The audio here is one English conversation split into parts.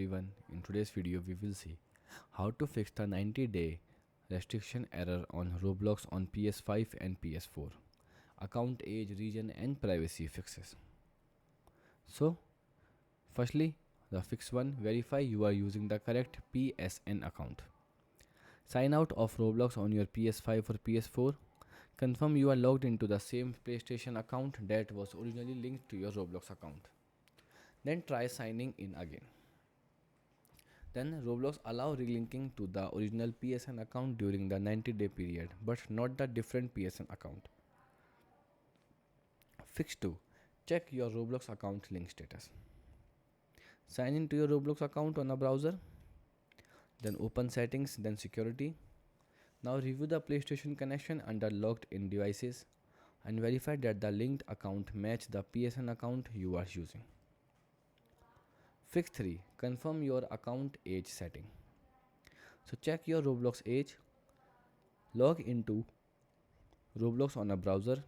Everyone, in today's video we will see how to fix the 90-day restriction error on Roblox on PS5 and PS4. Account age, region and privacy fixes. So, firstly, the fix 1, verify you are using the correct PSN account. Sign out of Roblox on your PS5 or PS4. Confirm you are logged into the same PlayStation account that was originally linked to your Roblox account. Then try signing in again. Then Roblox allow relinking to the original PSN account during the 90-day period, but not the different PSN account. Fix 2. Check your Roblox account link status. Sign into your Roblox account on a browser. Then open settings, then security. Now review the PlayStation connection under logged in devices and verify that the linked account match the PSN account you are using. Fix 3. Confirm your account age setting. So check your Roblox age. Log into Roblox on a browser.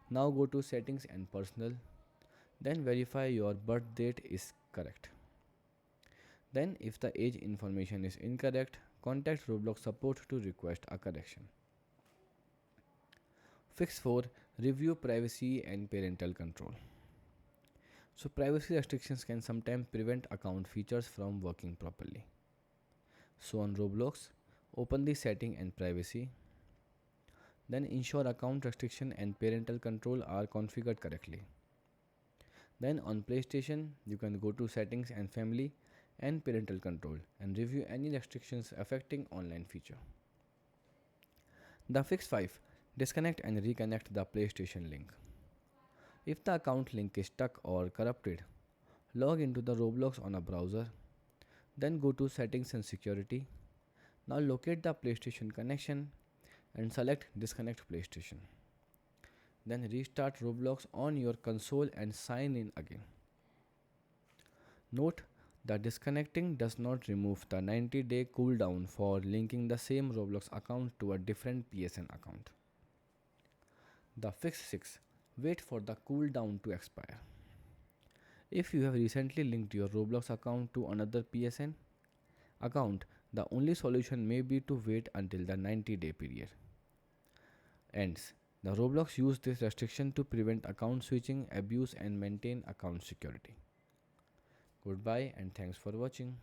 Now go to settings and personal. Then verify your birth date is correct. Then if the age information is incorrect, contact Roblox support to request a correction. Fix 4. Review privacy and parental control. So privacy restrictions can sometimes prevent account features from working properly. So on Roblox, open the setting and privacy. Then ensure account restriction and parental control are configured correctly. Then on PlayStation, you can go to settings and family and parental control and review any restrictions affecting online feature. The fix 5. Disconnect and reconnect the PlayStation link. If the account link is stuck or corrupted, log into the Roblox on a browser, then go to settings and security. Now locate the PlayStation connection and select disconnect PlayStation. Then restart Roblox on your console and sign in again. Note that disconnecting does not remove the 90-day cooldown for linking the same Roblox account to a different PSN account. The fix 6. Wait for the cooldown to expire. If you have recently linked your Roblox account to another PSN account, the only solution may be to wait until the 90-day period ends. The Roblox use this restriction to prevent account switching, abuse and maintain account security. Goodbye and thanks for watching.